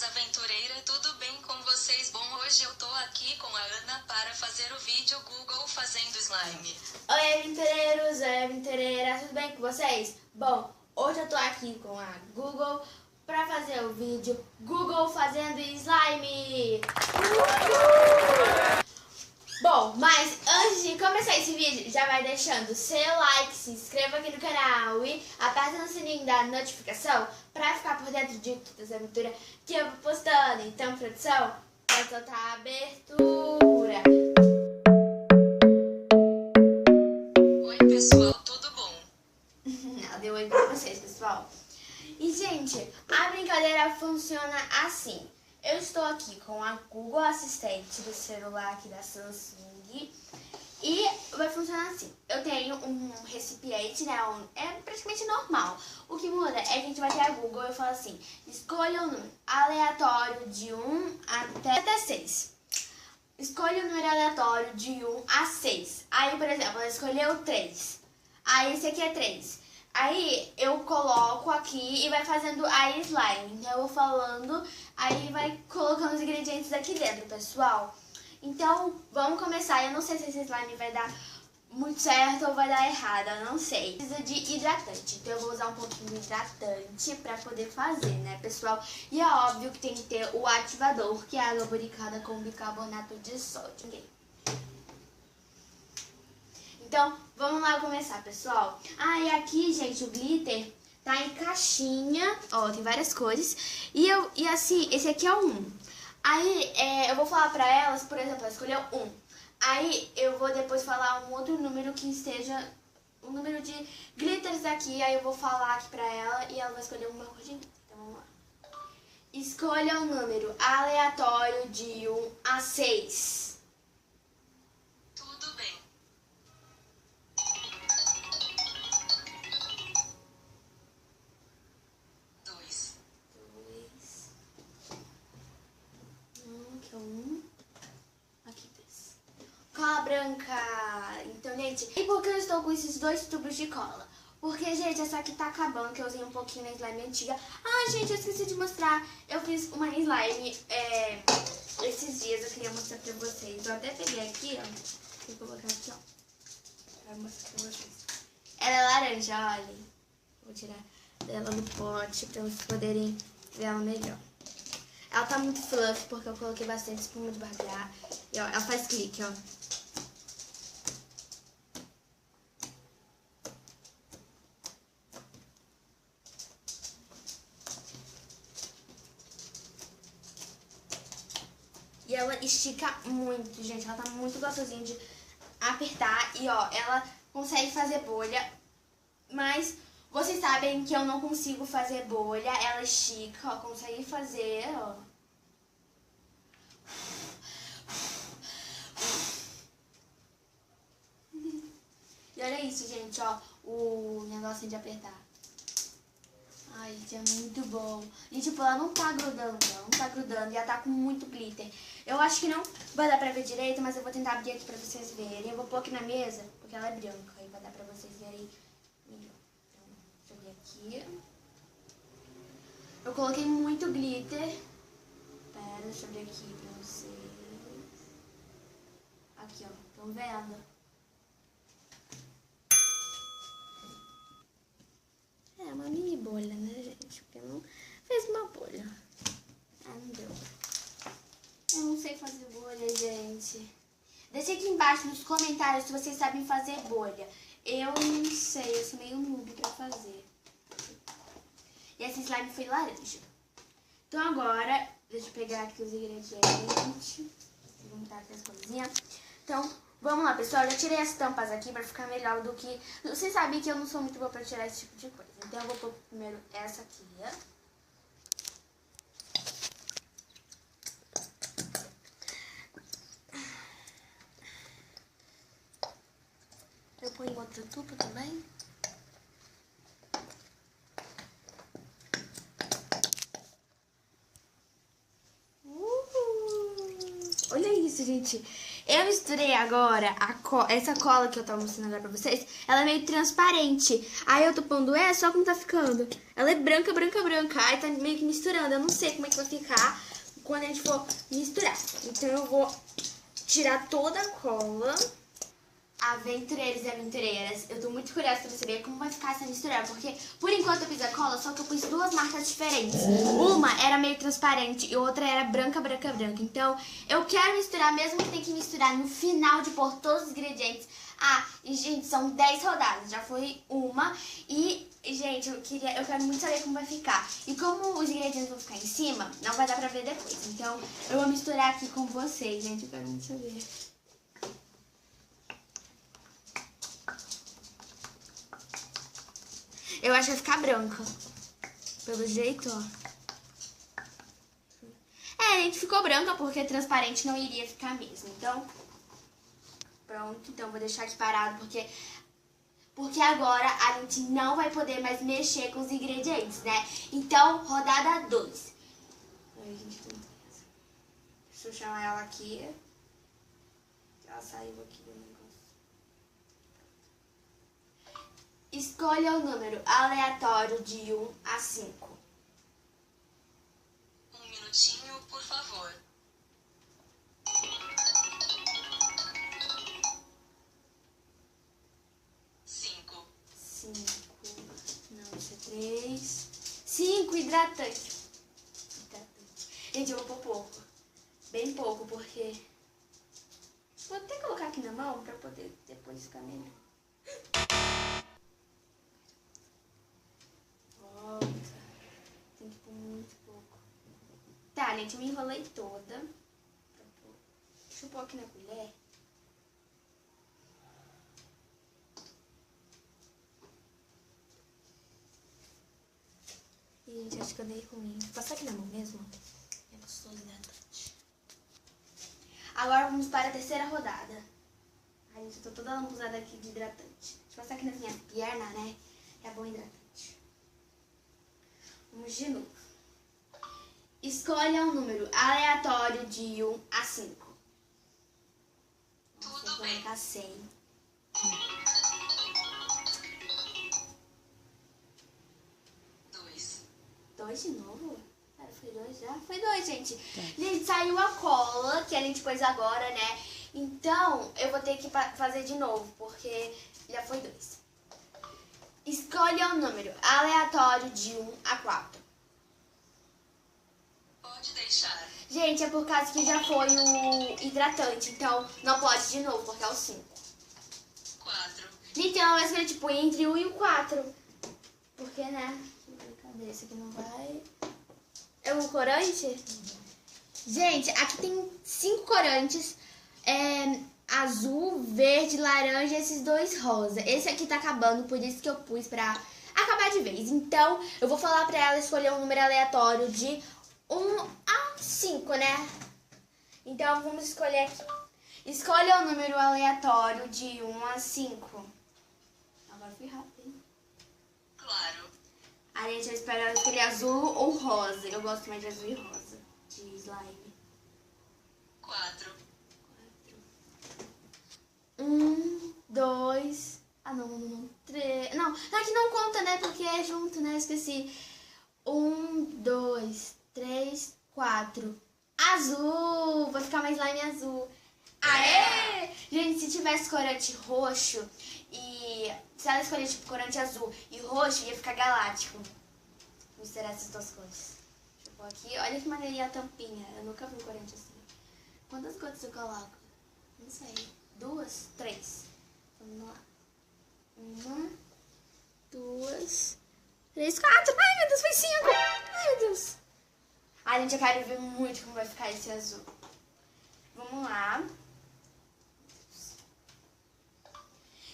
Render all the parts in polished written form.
aventureiros, aventureira, tudo bem com vocês? Bom, hoje eu tô aqui com a Ana para fazer o vídeo Google fazendo slime. Oi, aventureiros, oi, aventureira, tudo bem com vocês? Bom, hoje eu tô aqui com a Google para fazer o vídeo Google fazendo slime. Bom, mas antes de começar esse vídeo, já vai deixando seu like, se inscreva aqui no canal e aperta no sininho da notificação para ficar por dentro de todas as aventuras que eu vou postando. Então, produção, pode soltar a abertura. Oi, pessoal, tudo bom? Ela deu oi pra vocês, pessoal. E, gente, a brincadeira funciona assim. Eu estou aqui com a Google Assistente do celular aqui da Samsung e vai funcionar assim. Eu tenho um recipiente, né? É praticamente normal. O que muda é que a gente vai ter a Google e eu falo assim: escolha um número aleatório de 1 até 6. Escolha um número aleatório de 1 a 6. Aí, por exemplo, ela escolheu 3. Aí, esse aqui é 3. Aí eu coloco aqui e vai fazendo a slime. Então eu vou falando, aí vai colocando os ingredientes aqui dentro, pessoal. Então vamos começar. Eu não sei se esse slime vai dar muito certo ou vai dar errado, eu não sei. Precisa de hidratante, então eu vou usar um pouquinho de hidratante pra poder fazer, né, pessoal? E é óbvio que tem que ter o ativador, que é a água boricada com bicarbonato de sódio. Então, vamos lá começar, pessoal. Ah, e aqui, gente, o glitter tá em caixinha. Ó, tem várias cores. E assim, esse aqui é o 1. Aí, eu vou falar pra elas, por exemplo, ela escolheu 1. Aí, eu vou depois falar um outro número que esteja... um número de glitters aqui. Aí, eu vou falar aqui pra ela e ela vai escolher uma cor de glitter. Então, vamos lá. Escolha um número aleatório de 1 a 6. Tudo bem. 2. Que é 1. Aqui, 2. Cola branca. Então, gente, e por que eu estou com esses 2 tubos de cola? Porque, gente, essa aqui tá acabando, que eu usei um pouquinho na slime antiga. Ah, gente, eu esqueci de mostrar. Eu fiz uma slime esses dias, eu queria mostrar pra vocês. Eu até peguei aqui, ó. Vou colocar aqui, ó. Pra mostrar pra vocês. Ela é laranja, olhem. Vou tirar dela no pote pra vocês poderem ver ela melhor. Ela tá muito fluffy porque eu coloquei bastante espuma de barbear. E, ó, ela faz clique, ó. E ela estica muito, gente. Ela tá muito gostosinha de apertar. E, ó, ela consegue fazer bolha. Mas vocês sabem que eu não consigo fazer bolha. Ela estica, ó. Consegue fazer, ó. E olha isso, gente, ó. O negócio de apertar. Ai, gente, é muito bom. E, tipo, ela não tá grudando, ela não tá grudando. E ela tá com muito glitter. Eu acho que não vai dar pra ver direito, mas eu vou tentar abrir aqui pra vocês verem. Eu vou pôr aqui na mesa, porque ela é branca. Aí vai dar pra vocês verem melhor. Então, deixa eu ver aqui. Eu coloquei muito glitter. Pera, deixa eu ver aqui pra vocês. Aqui, ó. Estão vendo? É uma mini bolha, né, gente? Porque não fez uma bolha. Ah, não deu. Eu não sei fazer bolha, gente. Deixa aqui embaixo nos comentários se vocês sabem fazer bolha. Eu não sei, eu sou meio noob pra fazer. E esse slime foi laranja. Então agora, deixa eu pegar aqui os ingredientes. Vou botar aqui as coisinhas. Então, vamos lá, pessoal. Eu já tirei as tampas aqui pra ficar melhor do que... Vocês sabem que eu não sou muito boa pra tirar esse tipo de coisa. Então eu vou pôr primeiro essa aqui, ó. Eu ponho outro tubo também. Olha isso, gente. Eu misturei agora essa cola que eu tô mostrando agora pra vocês. Ela é meio transparente. Aí eu tô pondo essa, olha como tá ficando. Ela é branca, branca, branca. Aí tá meio que misturando. Eu não sei como é que vai ficar quando a gente for misturar. Então eu vou tirar toda a cola. Aventureiros e aventureiras, eu tô muito curiosa pra saber como vai ficar essa mistura, porque por enquanto eu fiz a cola, só que eu pus duas marcas diferentes. Uma era meio transparente e outra era branca, branca, branca. Então eu quero misturar, mesmo que tenha que misturar no final de pôr todos os ingredientes. Ah, e gente, são 10 rodadas, já foi uma. E, gente, eu quero muito saber como vai ficar. E como os ingredientes vão ficar em cima, não vai dar pra ver depois. Então eu vou misturar aqui com vocês, gente, eu quero muito saber. Eu acho que vai ficar branca. Pelo jeito, ó. É, gente, ficou branca porque transparente não iria ficar mesmo. Então, pronto. Então, vou deixar aqui parado porque agora a gente não vai poder mais mexer com os ingredientes, né? Então, rodada 2. Deixa eu chamar ela aqui. Ela saiu aqui do negócio. Escolha o número aleatório de 1 a 5. Um minutinho, por favor. 5. 5. Não, isso é 3. 5, hidratante. Gente, eu vou pôr pouco. Bem pouco, porque... Vou até colocar aqui na mão pra poder depois ficar melhor. Tem que pôr muito pouco. Tá, gente, eu me enrolei toda. Deixa eu pôr aqui na colher. Ih, gente, acho que eu dei ruim. Vou passar aqui na mão mesmo. É gostoso, hidratante. Agora vamos para a terceira rodada. Ai, gente, eu tô toda lambuzada aqui de hidratante. Deixa eu passar aqui nas minhas pernas, né? É bom hidratante. Vamos de novo. Escolha um número aleatório de 1 a 5. Nossa, Tudo bem. Vou colocar 100. 2. 2 de novo? Cara, foi 2 já? Foi 2, gente. Gente, saiu a cola que a gente pôs agora, né? Então, eu vou ter que fazer de novo, porque já foi 2. Escolha um número aleatório de 1 a 4. Pode deixar. Gente, é por causa que já foi o hidratante, então não pode de novo, porque é o 5. 4. Então, eu escolhi, tipo, entre o 1 e o 4. Porque, né? Cadê? Esse aqui não vai... É um corante? Gente, aqui tem 5 corantes. Azul, verde, laranja e esses 2 rosa. Esse aqui tá acabando, por isso que eu pus pra acabar de vez. Então, eu vou falar pra ela escolher um número aleatório de 1 a 5, né? Então, vamos escolher aqui. Escolha o número aleatório de 1 a 5. Agora fui rápido, hein? Claro. A gente, eu espero ela escolher azul ou rosa. Eu gosto mais de azul e rosa. De slime. 4. 1, 2... Ah, não. 3... Não, aqui não conta, né? Porque é junto, né? Esqueci. 1, 2, 3, 4. Azul! Vou ficar mais slime azul. Aê! Gente, se tivesse corante roxo e... Se ela escolher, tipo, corante azul e roxo, ia ficar galáctico. Misturar essas 2 cores. Deixa eu pôr aqui. Olha que maneirinha a tampinha. Eu nunca vi um corante assim. Quantas gotas eu coloco? Não sei. 2, 3. Vamos lá. 1, 2, 3, 4. Ai, meu Deus, foi 5. Ai, meu Deus. Ai, gente, eu quero ver muito como vai ficar esse azul. Vamos lá.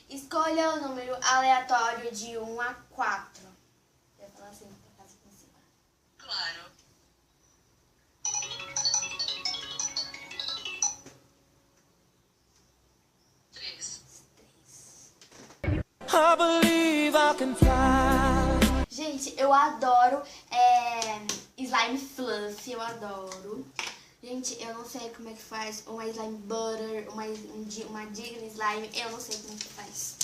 Escolha o número aleatório de 1 a 4. Eu vou falar assim, pra casa aqui em cima. Claro. 3. 3. I believe I can fly. Gente, eu adoro slime fluff, eu adoro. Gente, eu não sei como é que faz uma slime butter, uma Digley slime, eu não sei como que faz.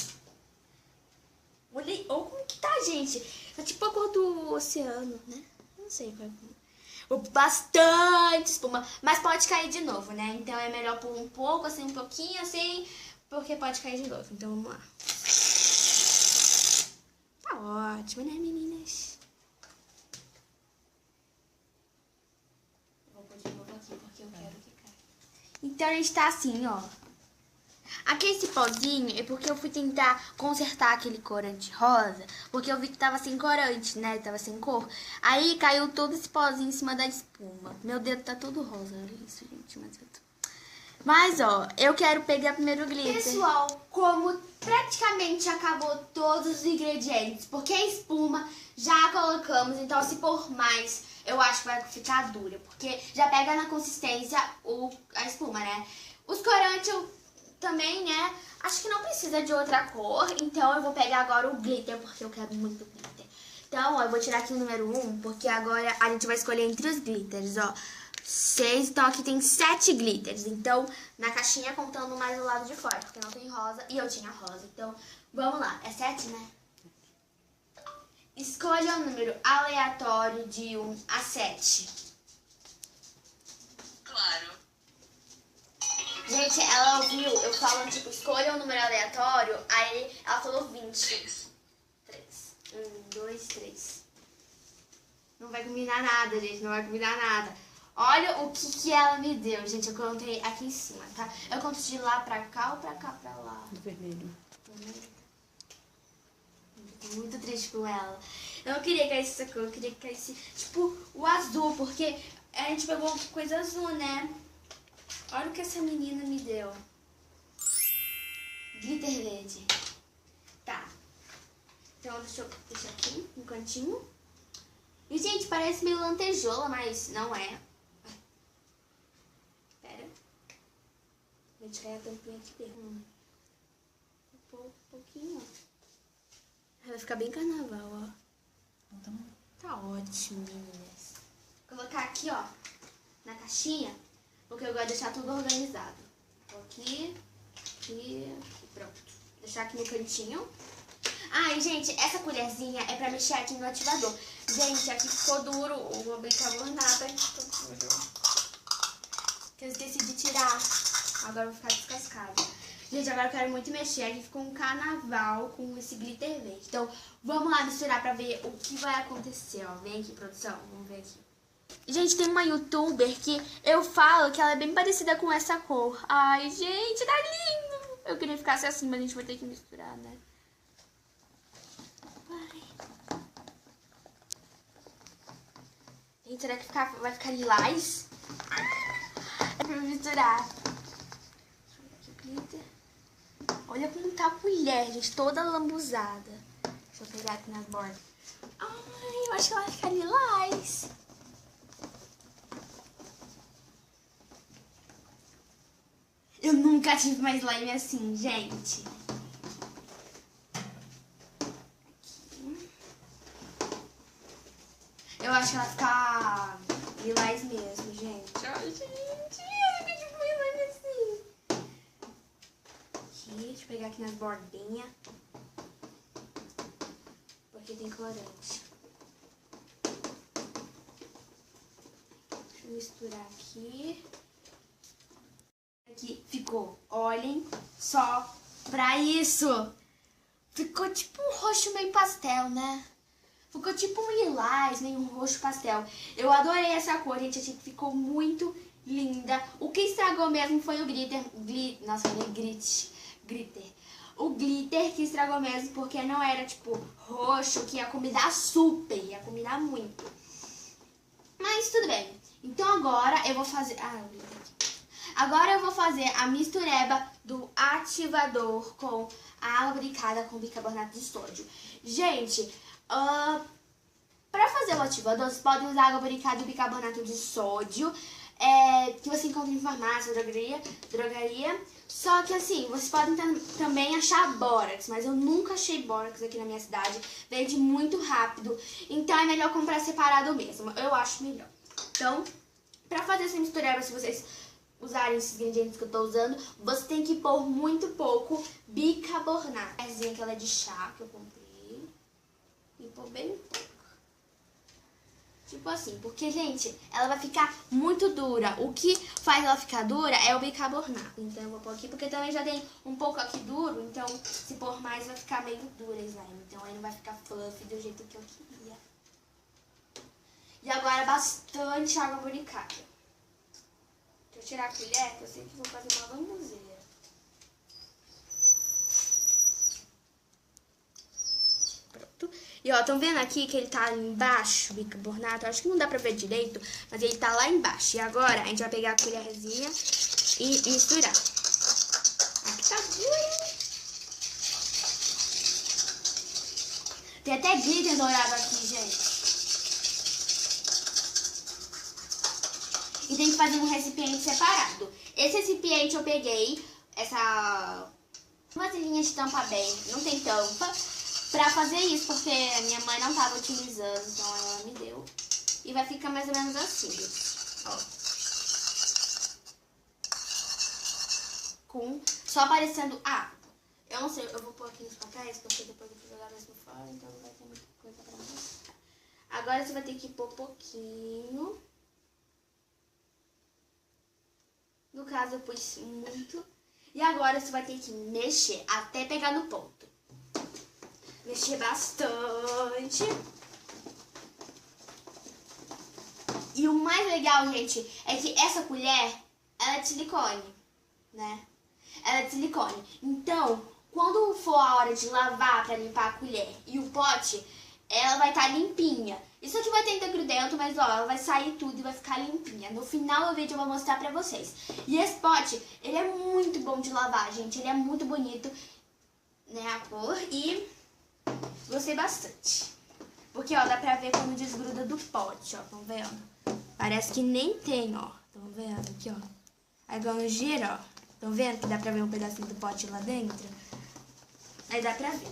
Olha como que tá, gente. Tá tipo a cor do oceano, né? Não sei qual é. Bastante espuma, mas pode cair de novo, né? Então é melhor pôr um pouco, assim, um pouquinho, assim, porque pode cair de novo. Então vamos lá. Tá ótimo, né, meninas? Vou pôr de novo aqui, porque eu quero que caia. Então a gente tá assim, ó. Aqui esse pozinho é porque eu fui tentar consertar aquele corante rosa, porque eu vi que tava sem corante, né? Tava sem cor. Aí caiu todo esse pozinho em cima da espuma. Meu dedo tá todo rosa, olha isso, gente. Mas, ó, eu quero pegar primeiro o glitter. Pessoal, como praticamente acabou todos os ingredientes, porque a espuma já colocamos, então se por mais, eu acho que vai ficar dura, porque já pega na consistência a espuma, né? Os corantes também, né? Acho que não precisa de outra cor, então eu vou pegar agora o glitter, porque eu quero muito glitter. Então, ó, eu vou tirar aqui o número 1, porque agora a gente vai escolher entre os glitters, ó. 6, então aqui tem 7 glitters. Então, na caixinha contando mais do lado de fora, porque não tem rosa e eu tinha rosa. Então, vamos lá. É 7, né? Escolha um número aleatório de 1 a 7. Claro. Gente, ela ouviu eu falando, tipo, escolha um número aleatório, aí ela falou 20. 3. 3. 1, 2, 3. Não vai combinar nada, gente, não vai combinar nada. Olha o que ela me deu, gente, eu contei aqui em cima, tá? Eu conto de lá pra cá ou pra cá pra lá? Do vermelho. Tô muito triste com ela. Eu não queria que caísse essa cor, eu queria que caísse, tipo, o azul, porque a gente pegou coisa azul, né? Olha o que essa menina me deu. Glitter verde. Tá. Então, deixa eu deixar aqui no cantinho. E, gente, parece meio lantejola, mas não é. Pera. Deixa eu cair a tampinha aqui dentro. Um pouquinho, ó. Vai ficar bem carnaval, ó. Tá ótimo, meninas. Vou colocar aqui, ó, na caixinha, porque eu gosto de deixar tudo organizado. Vou aqui e pronto. Vou deixar aqui no cantinho. Ah, e, gente, essa colherzinha é pra mexer aqui no ativador. Gente, aqui ficou duro o bicarbonato. Que eu esqueci de tirar. Agora eu vou ficar descascado. Gente, agora eu quero muito mexer. Aqui ficou um carnaval com esse glitter verde. Então, vamos lá misturar pra ver o que vai acontecer, ó. Vem aqui, produção. Vamos ver aqui. Gente, tem uma youtuber que eu falo que ela é bem parecida com essa cor. Ai, gente, tá lindo. Eu queria ficar assim, mas a gente vai ter que misturar, né? Gente, será que vai ficar lilás? É pra misturar. Deixa eu ver aqui o glitter. Olha como tá a colher, gente, toda lambuzada. Deixa eu pegar aqui nas bordas. Ai, eu acho que ela vai ficar lilás. Eu nunca tive mais slime assim, gente. Eu acho que ela fica lilás mesmo, gente. Ai, gente, eu nunca tive mais slime assim. Aqui, deixa eu pegar aqui nas bordinhas. Porque tem corante. Deixa eu misturar aqui. Aqui ficou, olhem só pra isso. Ficou tipo um roxo meio pastel, né? Ficou tipo um lilás, meio um roxo pastel. Eu adorei essa cor, gente. Achei que ficou muito linda. O que estragou mesmo foi o glitter. Nossa, eu falei glitter. O glitter que estragou mesmo, porque não era tipo roxo, que ia combinar super, ia combinar muito. Mas tudo bem. Então agora eu vou fazer... o glitter aqui. Agora eu vou fazer a mistureba do ativador com a água lubrificada com bicarbonato de sódio. Gente, para fazer o ativador, vocês podem usar água lubrificada e bicarbonato de sódio, que você encontra em farmácia, drogaria. Só que assim, vocês podem também achar bórax, mas eu nunca achei bórax aqui na minha cidade. Vende muito rápido, então é melhor comprar separado mesmo. Eu acho melhor. Então, Pra fazer essa mistureba, se vocês usarem esses ingredientes que eu tô usando, você tem que pôr muito pouco bicarbonato. Essa que ela é de chá, que eu comprei. E pôr bem pouco. Tipo assim, porque, gente, ela vai ficar muito dura. O que faz ela ficar dura é o bicarbonato. Então eu vou pôr aqui, porque também já tem um pouco aqui duro. Então, se pôr mais, vai ficar meio dura a slime. Então aí não vai ficar fluffy do jeito que eu queria. E agora bastante água buricada. Deixa eu tirar a colher, que eu sei que vou fazer uma lambuzeira. E ó, estão vendo aqui que ele tá ali embaixo, o bicarbonato? Acho que não dá pra ver direito, mas ele tá lá embaixo. E agora a gente vai pegar a colherzinha e misturar. Aqui tá duro. Tem até glitter dourado aqui, gente. E tem que fazer um recipiente separado. Esse recipiente eu peguei, essa vasilhinha de tampa bem, não tem tampa, pra fazer isso, porque a minha mãe não tava utilizando, então ela me deu. E vai ficar mais ou menos assim, ó. Só aparecendo água. Eu não sei, eu vou pôr aqui nos papéis, porque depois eu vou jogar mesmo fora, então não vai ter muita coisa pra mostrar. Agora você vai ter que pôr pouquinho. No caso, eu pus muito. E agora você vai ter que mexer até pegar no ponto. Mexer bastante. E o mais legal, gente, é que essa colher, ela é de silicone, né? Ela é de silicone. Então, quando for a hora de lavar pra limpar a colher e o pote, ela vai estar limpinha. Isso aqui vai ter ainda grudento, mas ó, ela vai sair tudo e vai ficar limpinha. No final do vídeo eu vou mostrar pra vocês. E esse pote, ele é muito bom de lavar, gente. Ele é muito bonito, né, a cor. E gostei bastante. Porque, ó, dá pra ver como desgruda do pote, ó. Tão vendo? Parece que nem tem, ó. Tão vendo? Aqui, ó. Aí quando gira, ó. Tão vendo que dá pra ver um pedacinho do pote lá dentro? Aí dá pra ver.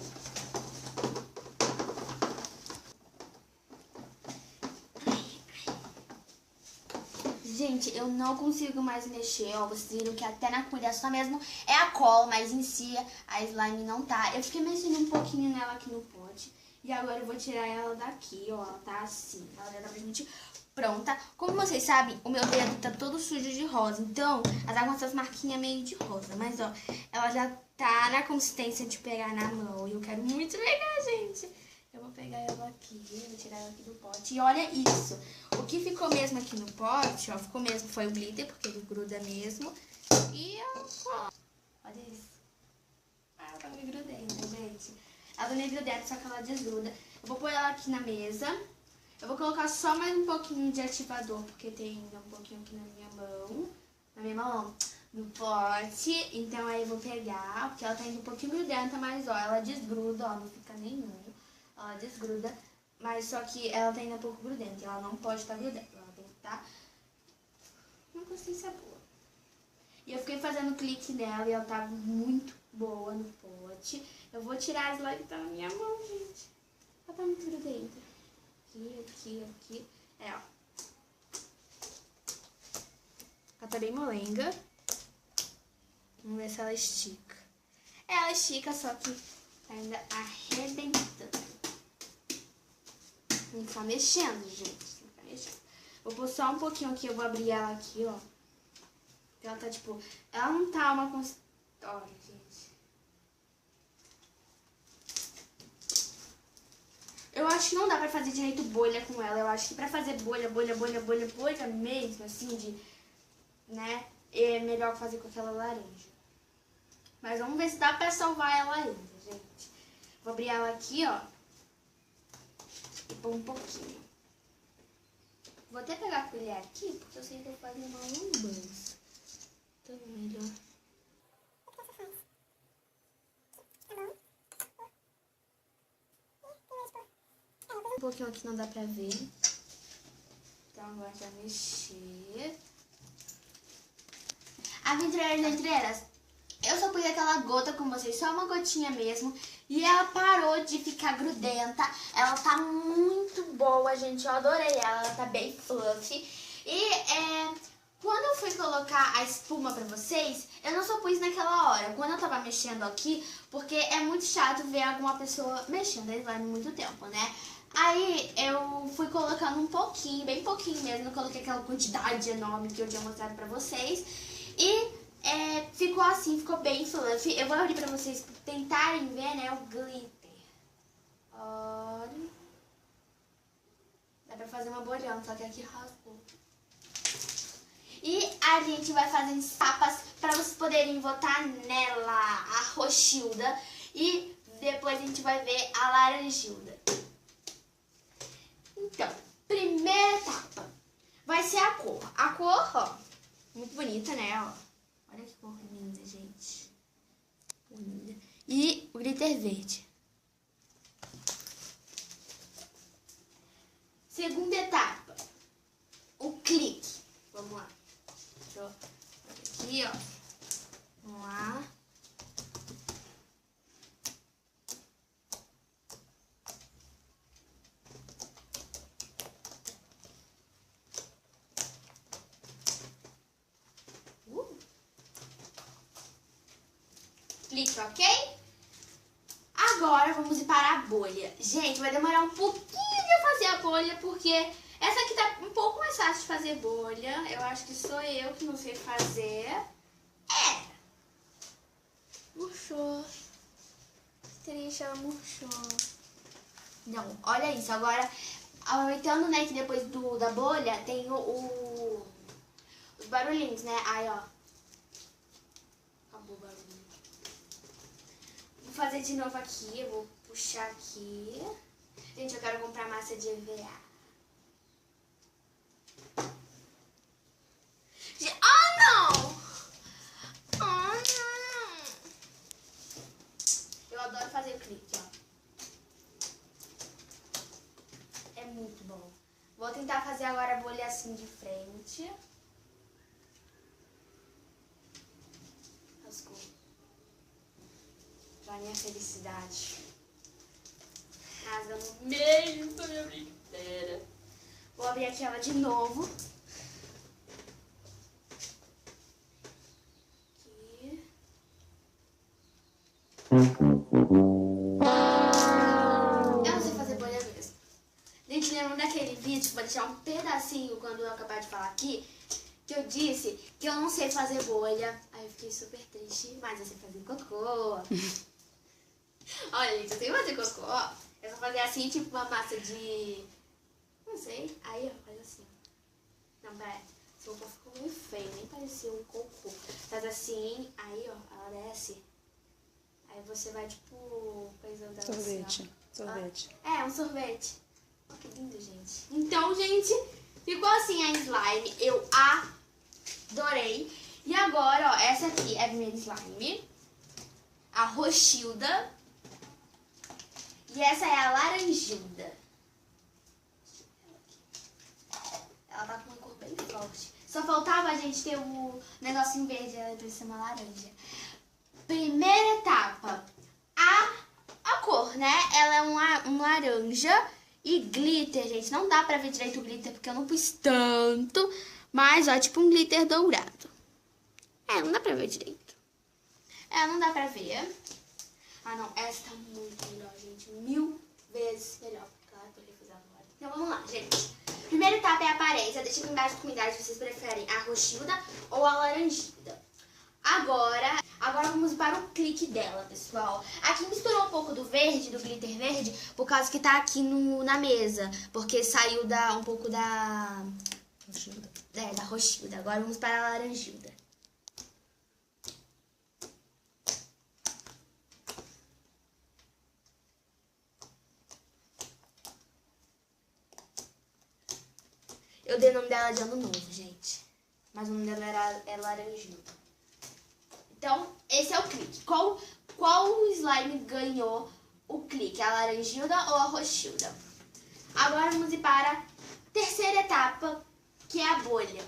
Gente, eu não consigo mais mexer, ó, vocês viram que até na colher só mesmo é a cola, mas em si a slime não tá. Eu fiquei mexendo um pouquinho nela aqui no pote e agora eu vou tirar ela daqui, ó, ela tá assim, ela já tá praticamente pronta. Como vocês sabem, o meu dedo tá todo sujo de rosa, então ela tá com essas marquinhas meio de rosa, mas ó, ela já tá na consistência de pegar na mão e eu quero muito pegar, gente. Eu vou pegar ela aqui, vou tirar ela aqui do pote. E olha isso. O que ficou mesmo aqui no pote, ó, ficou mesmo, foi o glitter, porque ele gruda mesmo. E, ó, olha isso. Ah, ela tá me grudando, gente. Ela tá me grudando, só que ela desgruda. Eu vou pôr ela aqui na mesa. Eu vou colocar só mais um pouquinho de ativador, porque tem ainda um pouquinho aqui na minha mão. Na minha mão, no pote. Então aí eu vou pegar, porque ela tá indo um pouquinho grudenta, mas ó, ela desgruda, ó, não fica nenhum. Ela desgruda, mas só que ela tá ainda um pouco grudenta. Ela não pode estar grudenta. Ela tem que estar uma consistência boa. E eu fiquei fazendo clique nela e ela tá muito boa no pote. Eu vou tirar as slime que tá na minha mão, gente. Ela tá muito grudenta. Aqui. É, ó. Ela tá bem molenga. Vamos ver se ela estica. Ela estica, só que tá ainda arrebentando. Tem que ficar mexendo, gente. Tem que ficar mexendo. Vou pôr só um pouquinho aqui. Eu vou abrir ela aqui, ó. Ela tá, tipo... Ela não tá uma consistência... Olha, gente. Eu acho que não dá pra fazer direito bolha com ela. Eu acho que pra fazer bolha mesmo, assim, de... Né? É melhor fazer com aquela laranja. Mas vamos ver se dá pra salvar ela ainda, gente. Vou abrir ela aqui, ó. E pôr um pouquinho. Vou até pegar a colher aqui, porque eu sei que eu vou fazer uma lambança. Então, melhor. Um pouquinho aqui não dá pra ver. Então, agora já mexer. Aventureiras, eu só pus aquela gota com vocês, só uma gotinha mesmo. E ela parou de ficar grudenta. Ela tá muito boa, gente. Eu adorei ela. Ela tá bem fluffy. E quando eu fui colocar a espuma pra vocês, eu não só pus naquela hora, quando eu tava mexendo aqui, porque é muito chato ver alguma pessoa mexendo, aí vai muito tempo, né? Aí eu fui colocando um pouquinho, bem pouquinho mesmo, não coloquei aquela quantidade enorme que eu tinha mostrado pra vocês. E ficou assim, ficou bem fluffy. Eu vou abrir pra vocês tentarem ver, né, o glitter. Olha. Dá pra fazer uma bolhão, só que aqui rasgou. E a gente vai fazendo tapas para vocês poderem votar nela, a Roxilda. E depois a gente vai ver a Laranjilda. Então, primeira etapa vai ser a cor. A cor, ó, muito bonita, né? Ó. Olha que cor linda, gente. Linda. E o glitter verde. Segunda etapa, o clique. Vamos lá. Deixa eu aqui, ó. Vamos lá. Clique, ok? Agora vamos ir para a bolha. Gente, vai demorar um pouquinho de fazer a bolha, porque essa aqui tá um pouco mais fácil de fazer bolha. Eu acho que sou eu que não sei fazer. Murchou. Triste, ela murchou. Não, olha isso. Agora, aproveitando, né, que depois da bolha tem os barulhinhos, né? Aí, ó. Acabou o barulho. Vou fazer de novo aqui. Eu vou puxar aqui. Gente, eu quero comprar massa de EVA. Oh, não! Oh, não! Eu adoro fazer o clique, ó. É muito bom. Vou tentar fazer agora a bolha assim de frente. Rasgou. Pra minha felicidade. Rasga no meio da minha brincadeira. Vou abrir aqui ela de novo. Eu não sei fazer bolha mesmo. Gente, lembra daquele vídeo, vou deixar um pedacinho quando eu acabar de falar aqui, que eu disse que eu não sei fazer bolha. Aí eu fiquei super triste, mas eu sei fazer cocô. Olha, gente, eu sei fazer cocô. É só fazer assim, tipo uma massa de... não sei. Aí, ó, faz assim. Não, pera. Esse cocô ficou meio feio, nem parecia um cocô. Faz assim, aí, ó, ela desce. Aí você vai, tipo, coisando ela Sorvete. assim, Sorvete. É, um sorvete. Olha que lindo, gente. Então, gente, ficou assim a slime. Eu adorei. E agora, ó, essa aqui é a primeira slime. A Roxilda. E essa é a Laranjilda. Ela tá com uma cor bem forte. Só faltava a gente ter o negocinho verde, ela parecia uma laranja. Primeira etapa, a cor, né? Ela é um laranja e glitter, gente. Não dá pra ver direito o glitter porque eu não pus tanto, mas ó, tipo um glitter dourado. Não dá pra ver direito. Não dá pra ver. Ah, não, essa tá muito melhor, gente. 1000 vezes melhor. Claro que eu ia fazer agora. Então vamos lá, gente. Primeira etapa é a aparência. Deixa aqui embaixo nos comentários se vocês preferem a Roxilda ou a Laranjilda. Agora vamos para o clique dela, pessoal. Aqui misturou um pouco do verde, do glitter verde, por causa que tá aqui na mesa. Porque saiu um pouco da Roxilda. Da Roxilda. Agora vamos para a Laranjilda. Eu dei o nome dela de Ano Novo, gente. Mas o nome dela é Laranjilda. Então, esse é o clique. Qual slime ganhou o clique? A Laranjilda ou a Roxilda? Agora vamos ir para a terceira etapa, que é a bolha.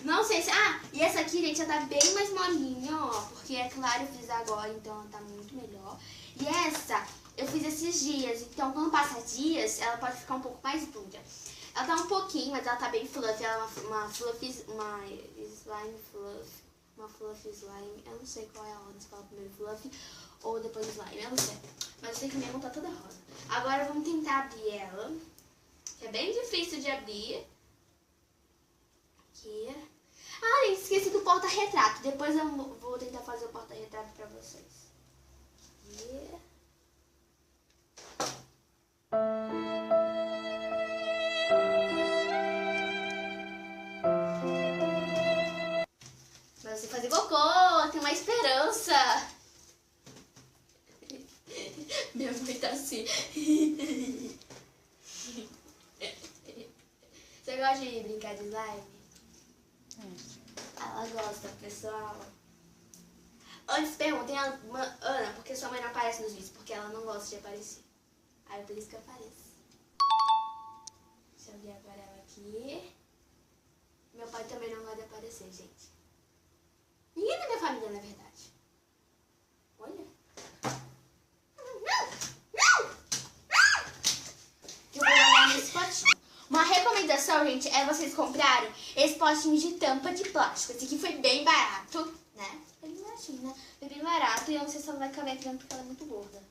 Não sei se... e essa aqui, gente, já tá bem mais molinha, ó. Porque, é claro, eu fiz agora, então ela tá muito melhor. E essa, eu fiz esses dias. Então, quando passa dias, ela pode ficar um pouco mais dura. Ela tá um pouquinho, mas ela tá bem fluffy. Ela é uma slime fluff. Uma fluff slime. Eu não sei qual é a ordem, se fala primeiro fluff ou depois slime. Eu não sei. Mas eu sei que minha mão tá toda rosa. Agora vamos tentar abrir ela. Que é bem difícil de abrir. Aqui. Ah, gente, esqueci do porta-retrato. Depois eu vou tentar fazer o porta-retrato pra vocês. Aqui. Pra você fazer cocô, tem uma esperança. Minha mãe tá assim. Você gosta de brincar de slime? Ela gosta, pessoal. Antes perguntem a Ana, por que sua mãe não aparece nos vídeos? Porque ela não gosta de aparecer. Aí por isso que eu apareço. Deixa eu abrir agora ela aqui. Meu pai também não gosta de aparecer, gente. Ninguém da minha família, na verdade. Olha. Eu vou olhar nesse potinho. Uma recomendação, gente, é vocês comprarem esse potinho de tampa de plástico. Esse aqui foi bem barato, né? Foi bem baratinho, né? Foi bem barato e eu não sei se ela vai caber aqui dentro porque ela é muito gorda.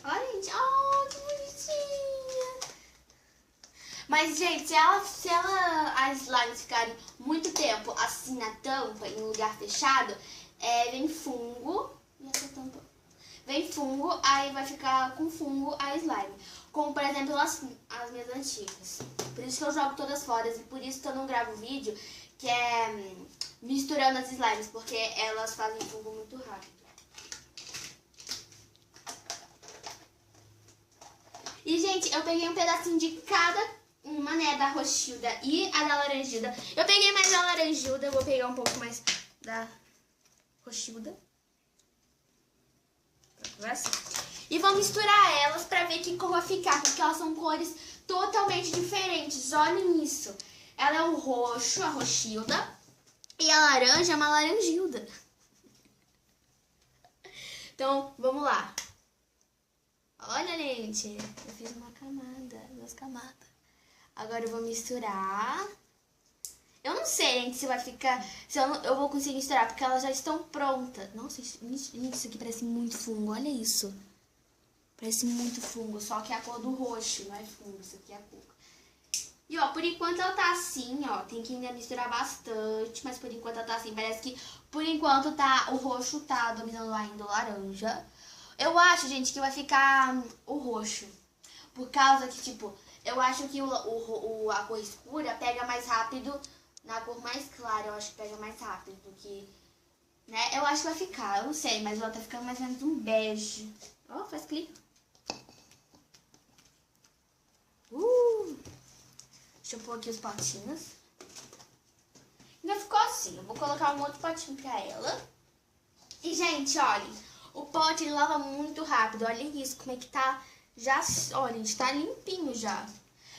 Olha, gente. Oh, que bonitinha. Mas, gente, se as slimes ficarem muito tempo assim na tampa, em um lugar fechado, vem fungo. E essa tampa? Vem fungo, aí vai ficar com fungo a slime. Como, por exemplo, as minhas antigas. Por isso que eu jogo todas fora e por isso que eu não gravo vídeo, que é misturando as slimes, porque elas fazem fungo muito rápido. E, gente, eu peguei um pedacinho de cada uma, né, da Rochilda e a da Laranjilda. Eu peguei mais da Laranjilda, eu vou pegar um pouco mais da Rochilda. E vou misturar elas pra ver que cor vai ficar, porque elas são cores totalmente diferentes. Olhem isso. Ela é um roxo, a Rochilda, e a laranja é uma Laranjilda. Então, vamos lá. Olha, gente, eu fiz uma camada, 2 camadas. Agora eu vou misturar. Eu não sei, gente, se vai ficar... Se eu vou conseguir misturar, porque elas já estão prontas. Nossa, gente, isso aqui parece muito fungo. Olha isso. Parece muito fungo, só que é a cor do roxo, não é fungo. Isso aqui é a cor. E, ó, por enquanto ela tá assim, ó. Tem que ainda misturar bastante, mas por enquanto ela tá assim. Parece que, por enquanto, o roxo tá dominando ainda o laranja. Eu acho, gente, que vai ficar o roxo. Por causa que, tipo... Eu acho que a cor escura pega mais rápido na cor mais clara. Eu acho que pega mais rápido do que... Né? Eu acho que vai ficar, eu não sei, mas ela tá ficando mais ou menos um bege. Ó, faz clique. Deixa eu pôr aqui os potinhos. Ainda ficou assim. Eu vou colocar um outro potinho pra ela. E, gente, olhem. O pote, ele lava muito rápido. Olha isso, como é que tá... Já, olha, gente, tá limpinho já.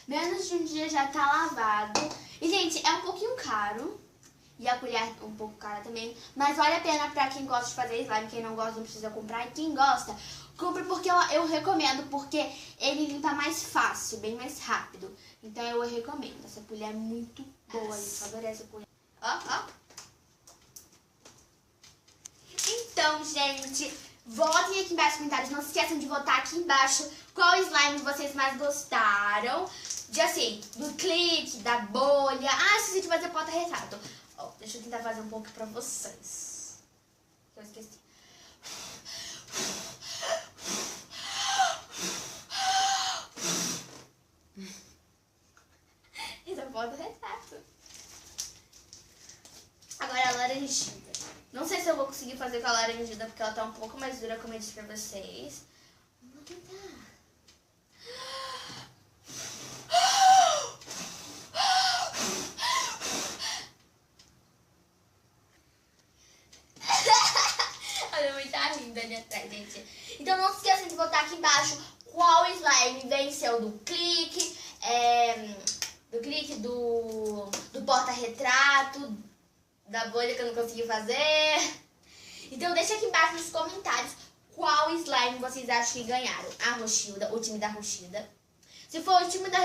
Menos de um dia já tá lavado. E, gente, é um pouquinho caro. E a colher é um pouco cara também. Mas vale a pena pra quem gosta de fazer slime. Quem não gosta não precisa comprar. E quem gosta, compre porque eu recomendo. Porque ele limpa mais fácil, bem mais rápido. Então eu recomendo. Essa colher é muito boa. Eu adorei essa colher. Ó. Então, gente... Votem aqui embaixo nos comentários, não se esqueçam de votar aqui embaixo qual slime vocês mais gostaram. De assim, do clique, da bolha. Ah, esqueci de fazer porta-retrato. Ó, deixa eu tentar fazer um pouco pra vocês. Eu esqueci. Esse é o porta-retrato. Agora a laranjinha. Não sei se eu vou conseguir fazer com a laranjinha, porque ela tá um pouco mais dura, como eu disse pra vocês. Vamos tentar. Olha, muita linda ali atrás, gente. Então não se esqueçam de botar aqui embaixo qual slime venceu do clique, do porta-retrato, da bolha que eu não consegui fazer. Então deixa aqui embaixo nos comentários qual slime vocês acham que ganharam. A Rochilda, o time da Rochilda. Se for o time da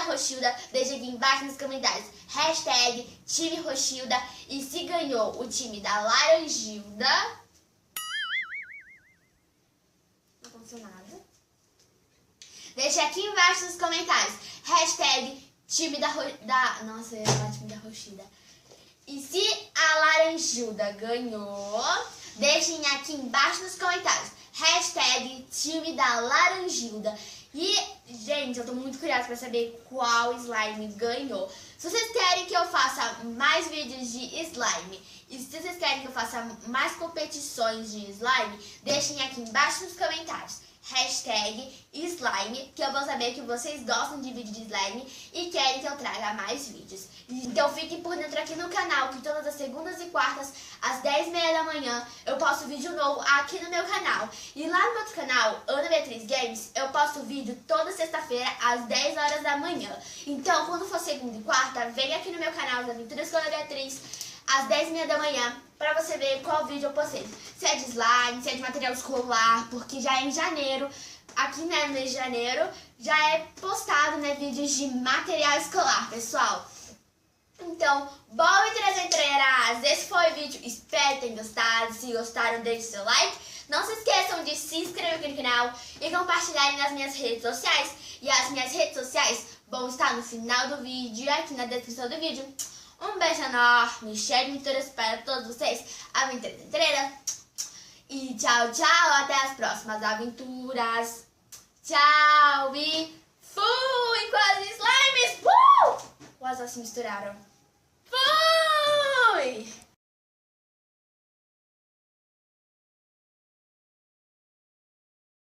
Rochilda, deixa aqui embaixo nos comentários. Hashtag time Rochilda. E se ganhou o time da Laranjilda... Não aconteceu nada. Deixa aqui embaixo nos comentários. Hashtag time Nossa, eu ia falar time da Rochilda. E se a Laranjilda ganhou, deixem aqui embaixo nos comentários. Hashtag time da Laranjilda. E, gente, eu tô muito curiosa pra saber qual slime ganhou. Se vocês querem que eu faça mais vídeos de slime e se vocês querem que eu faça mais competições de slime, deixem aqui embaixo nos comentários. Hashtag slime, que eu vou saber que vocês gostam de vídeo de slime e querem que eu traga mais vídeos. Então fiquem por dentro aqui no canal, que todas as segundas e quartas, às 10h30 da manhã, eu posto vídeo novo aqui no meu canal. E lá no outro canal, Ana Beatriz Games, eu posto vídeo toda sexta-feira, às 10 horas da manhã. Então, quando for segunda e quarta, vem aqui no meu canal, das Aventuras com a Ana Beatriz, às 10h30 da manhã, pra você ver qual vídeo eu postei. Se é de slime, se é de material escolar, porque já é em janeiro, aqui no mês de janeiro, já é postado, né, vídeos de material escolar, pessoal. Então, bom e trezentreiras, esse foi o vídeo, espero que tenham gostado. Se gostaram, deixe seu like. Não se esqueçam de se inscrever aqui no canal e compartilharem nas minhas redes sociais. E as minhas redes sociais vão estar no final do vídeo e aqui na descrição do vídeo. Um beijo enorme, cheio de aventuras para todos vocês, aventureira. E tchau, tchau, até as próximas aventuras. Tchau e fui com as slimes. As duas se misturaram. Fui!